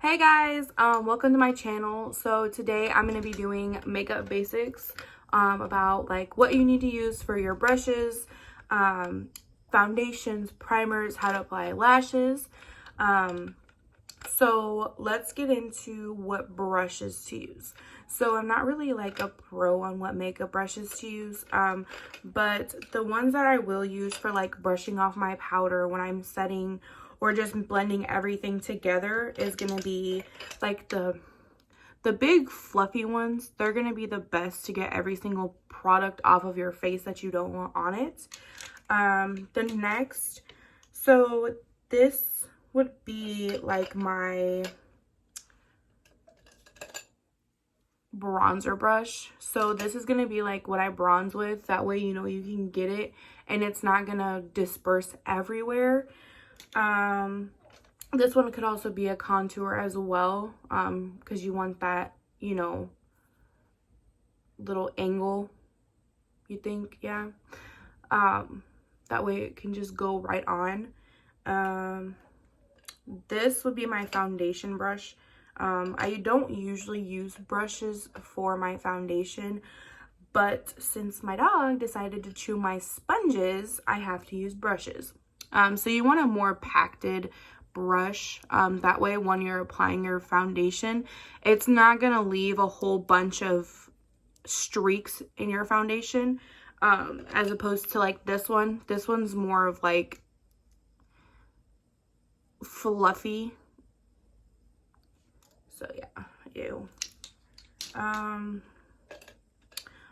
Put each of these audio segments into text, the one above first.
Hey guys, welcome to my channel. So today I'm going to be doing makeup basics about like what you need to use for your brushes, foundations, primers, how to apply lashes. So let's get into what brushes to use. So I'm not really like a pro on what makeup brushes to use, but the ones that I will use for like brushing off my powder when I'm setting or just blending everything together is gonna be like the big fluffy ones. They're gonna be the best to get every single product off of your face that you don't want on it. The next, so this would be like my bronzer brush. So this is gonna be like what I bronze with. That way, you know, you can get it and it's not gonna disperse everywhere. This one could also be a contour as well, because you want that, you know, little angle, you think, yeah. That way it can just go right on. This would be my foundation brush. I don't usually use brushes for my foundation, but since my dog decided to chew my sponges, I have to use brushes. So you want a more pacted brush. That way when you're applying your foundation, it's not gonna leave a whole bunch of streaks in your foundation, as opposed to like this one. This one's more of like fluffy. So yeah, ew.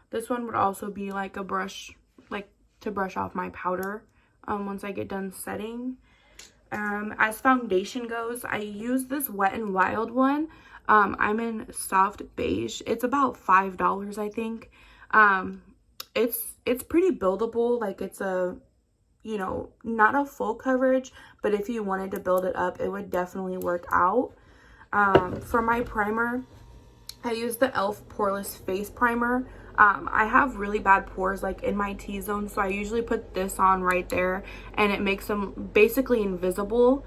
This one would also be like a brush, like to brush off my powder once I get done setting. As foundation goes, I use this Wet n Wild one. I'm in soft beige. It's about $5, I think. It's pretty buildable. Like it's a, you know, not a full coverage, but if you wanted to build it up, it would definitely work out. For my primer, I use the e.l.f. Poreless Face Primer. I have really bad pores like in my T-zone, so I usually put this on right there and it makes them basically invisible.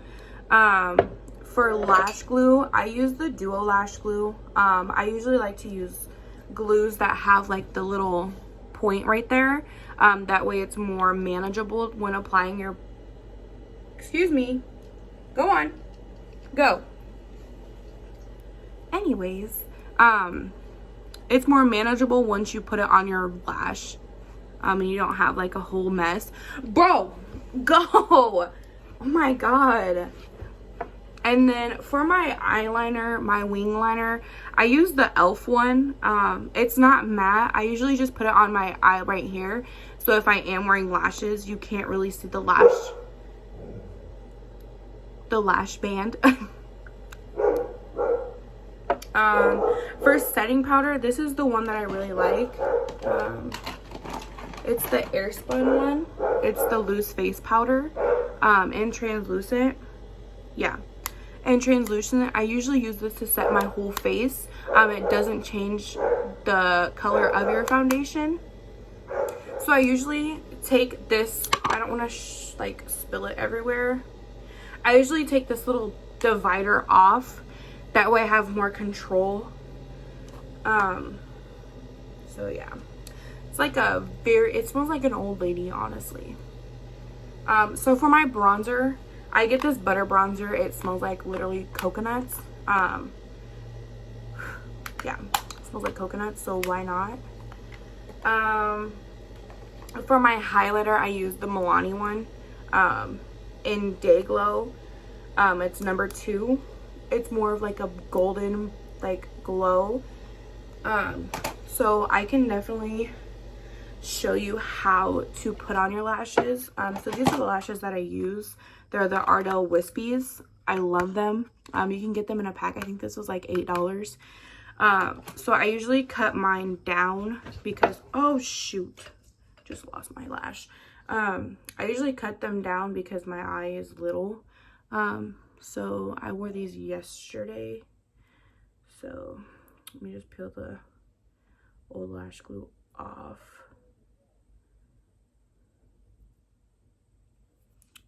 For lash glue, I use the Duo Lash Glue. I usually like to use glues that have like the little point right there. That way it's more manageable when applying your, excuse me, go on, go. Anyways, it's more manageable once you put it on your lash, and you don't have like a whole mess. Bro, go. Oh my god. And then for my eyeliner, my wing liner, I use the e.l.f. one. It's not matte. I usually just put it on my eye right here, so if I am wearing lashes, you can't really see the lash band. For setting powder, this is the one that I really like. It's the Airspun one. It's the loose face powder, and translucent. Yeah, and translucent. I usually use this to set my whole face. It doesn't change the color of your foundation. So I usually take this. I don't want to like spill it everywhere. I usually take this little divider off. That way I have more control. So yeah, it's like it smells like an old lady, honestly. So for my bronzer, I get this butter bronzer. It smells like literally coconuts. Yeah, it smells like coconuts, so why not? For my highlighter, I use the Milani one, in Day Glow. It's number 2. It's more of like a golden like glow. So I can definitely show you how to put on your lashes. So these are the lashes that I use. They're the Ardell Wispies. I love them. You can get them in a pack. I think this was like $8. So I usually cut mine down because, oh shoot, just lost my lash. I usually cut them down because my eye is little. So I wore these yesterday. So let me just peel the old lash glue off.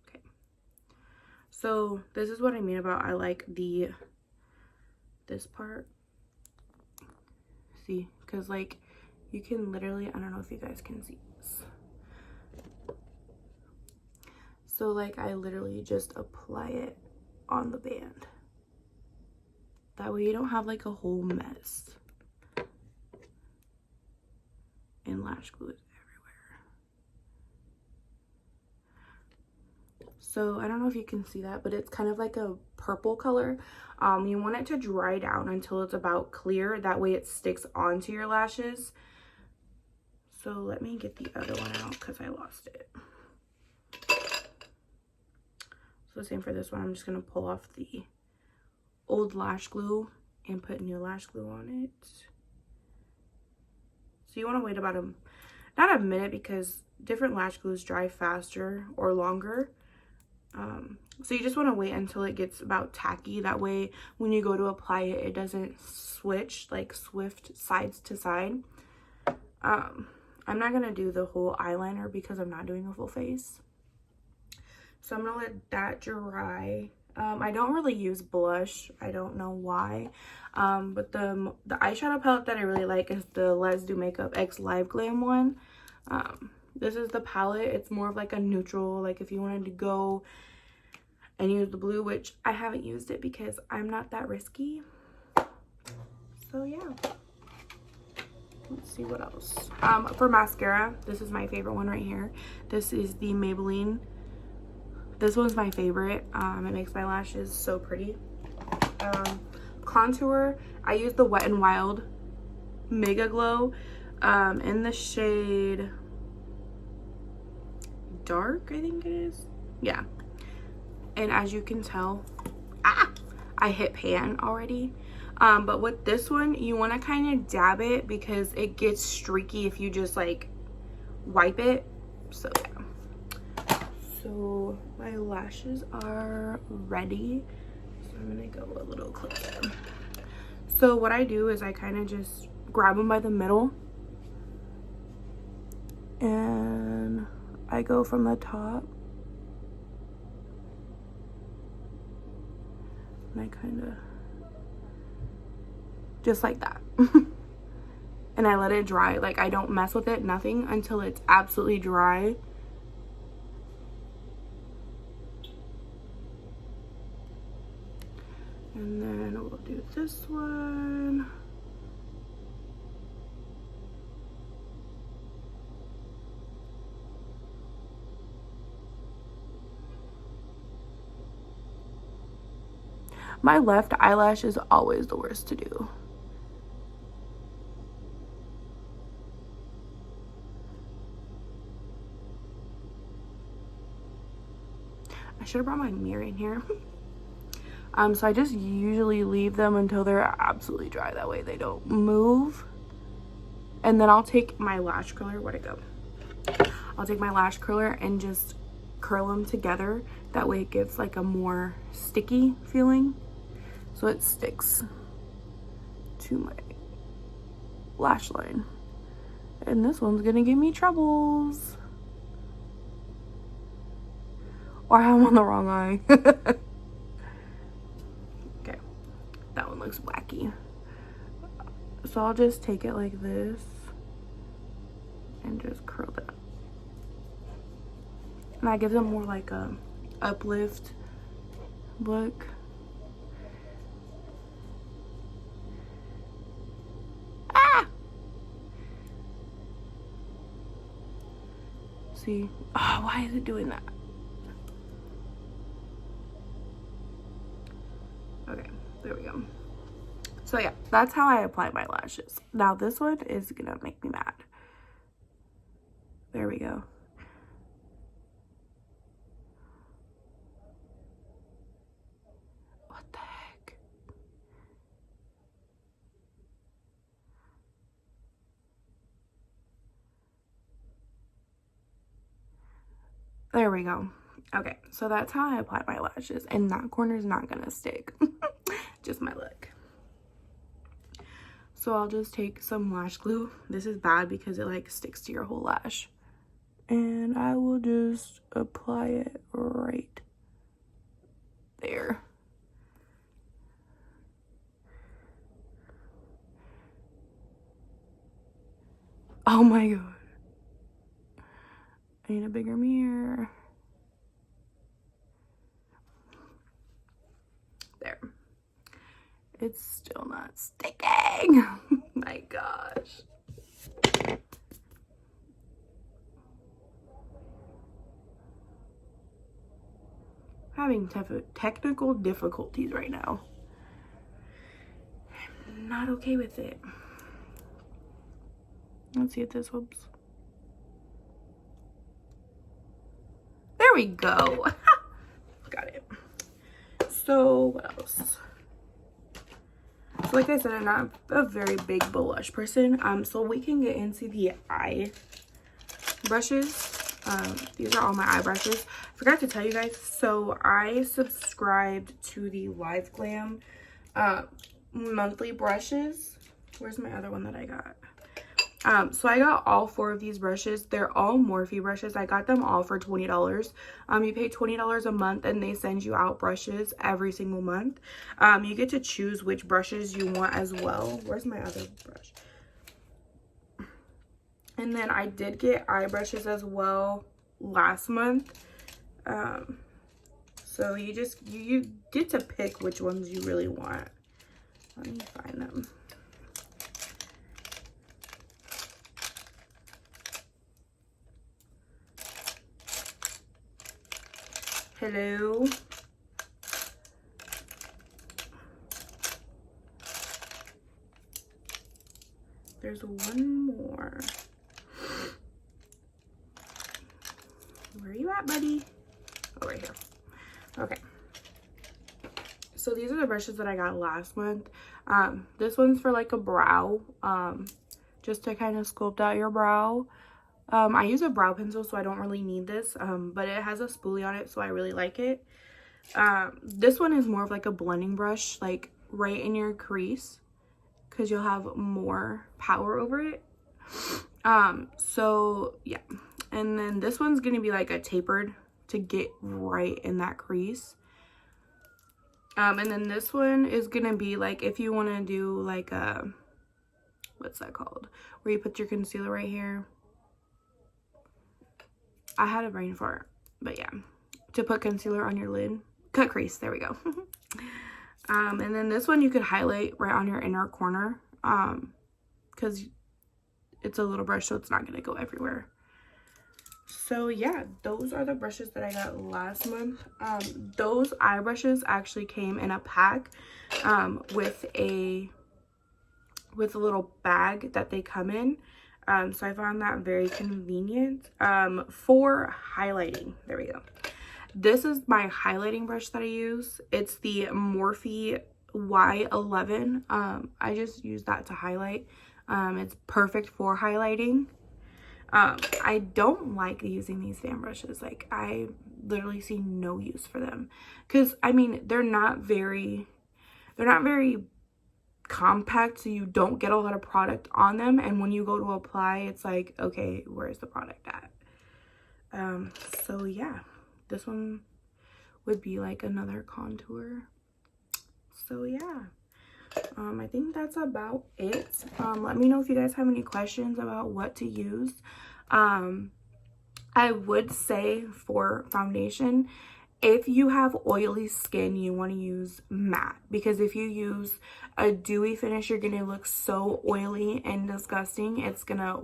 Okay. So this is what I mean about I like the this part. See, because like you can literally, I don't know if you guys can see this. So like I literally just apply it on the band. That way you don't have like a whole mess. And lash glue is everywhere. So I don't know if you can see that, but it's kind of like a purple color. You want it to dry down until it's about clear. That way it sticks onto your lashes. So let me get the other one out because I lost it. So same for this one. I'm just going to pull off the old lash glue and put new lash glue on it. So you want to wait about not a minute, because different lash glues dry faster or longer. So you just want to wait until it gets about tacky. That way when you go to apply it, it doesn't switch like swift sides to side. I'm not going to do the whole eyeliner because I'm not doing a full face. So I'm going to let that dry. I don't really use blush. I don't know why. But the eyeshadow palette that I really like is the Let's Do Makeup X Live Glam one. This is the palette. It's more of like a neutral, like if you wanted to go and use the blue, which I haven't used it because I'm not that risky. So yeah. Let's see what else. For mascara, this is my favorite one right here. This is the Maybelline. This one's my favorite. It makes my lashes so pretty. Contour, I use the Wet n Wild Mega Glow in the shade Dark, I think it is. Yeah. And as you can tell, I hit pan already. But with this one, you want to kind of dab it because it gets streaky if you just like wipe it. So yeah. So my lashes are ready. So I'm gonna go a little closer. So what I do is I kind of just grab them by the middle and I go from the top and I kind of just like that. And I let it dry. Like I don't mess with it, nothing, until it's absolutely dry. And then we'll do this one. My left eyelash is always the worst to do. I should have brought my mirror in here. So I just usually leave them until they're absolutely dry. That way they don't move. And then I'll take my lash curler. Where'd it go? I'll take my lash curler and just curl them together. That way it gives like a more sticky feeling. So it sticks to my lash line. And this one's gonna give me troubles. Or I'm on the wrong eye. Okay, that one looks wacky. So I'll just take it like this and just curl it up. And that gives them more like a uplift look. See? Oh, why is it doing that? Okay, there we go. So yeah, that's how I apply my lashes. Now this one is gonna make me mad. There we go. What the heck? There we go. Okay, so that's how I apply my lashes, and that corner is not gonna stick. Just my look. So I'll just take some lash glue. This is bad because it like sticks to your whole lash. And I will just apply it right there. Oh my god. I need a bigger mirror. There. It's still not sticking. My gosh. Having technical difficulties right now. I'm not okay with it. Let's see if this whoops. There we go. Got it. So what else? So like I said, I'm not a very big blush person. So we can get into the eye brushes. These are all my eye brushes. I forgot to tell you guys, so I subscribed to the Live Glam monthly brushes. Where's my other one that I got? So I got all 4 of these brushes. They're all Morphe brushes. I got them all for $20. You pay $20 a month and they send you out brushes every single month. You get to choose which brushes you want as well. Where's my other brush? And then I did get eye brushes as well last month. So you get to pick which ones you really want. Let me find them. Hello. There's one more. Where are you at, buddy? Oh, right here. Okay. So these are the brushes that I got last month. This one's for like a brow, just to kind of sculpt out your brow. I use a brow pencil, so I don't really need this, but it has a spoolie on it, so I really like it. This one is more of like a blending brush, like right in your crease, because you'll have more power over it. So yeah. And then this one's gonna be like a tapered to get right in that crease. And then this one is gonna be like if you want to do like a, what's that called, where you put your concealer right here. I had a brain fart, but yeah, to put concealer on your lid, cut crease, there we go. And then this one you could highlight right on your inner corner, because it's a little brush, so it's not gonna go everywhere. So yeah, those are the brushes that I got last month. Those eye brushes actually came in a pack with a little bag that they come in. So I found that very convenient for highlighting. There we go. This is my highlighting brush that I use. It's the Morphe Y11. I just use that to highlight. It's perfect for highlighting. I don't like using these fan brushes. Like, I literally see no use for them, because I mean they're not very compact, so you don't get a lot of product on them, and when you go to apply, it's like, okay, where's the product at? So yeah, this one would be like another contour. So yeah, I think that's about it. Let me know if you guys have any questions about what to use. I would say for foundation, if you have oily skin, you want to use matte, because if you use a dewy finish, you're gonna look so oily and disgusting. It's gonna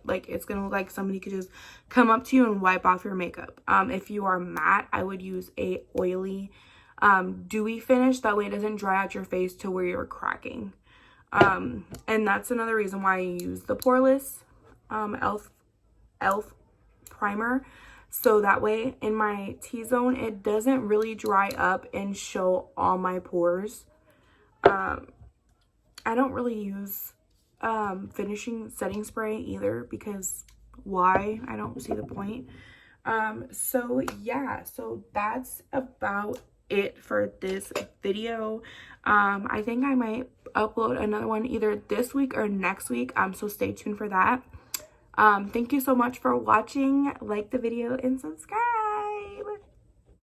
it's gonna look like somebody could just come up to you and wipe off your makeup. If you are matte, I would use a oily dewy finish. That way it doesn't dry out your face to where you're cracking. And that's another reason why I use the Poreless elf primer, so that way in my T-zone it doesn't really dry up and show all my pores. I don't really use finishing setting spray either, because why? I don't see the point. So yeah, so that's about it for this video. I think I might upload another one either this week or next week, so stay tuned for that. Thank you so much for watching. Like the video and subscribe.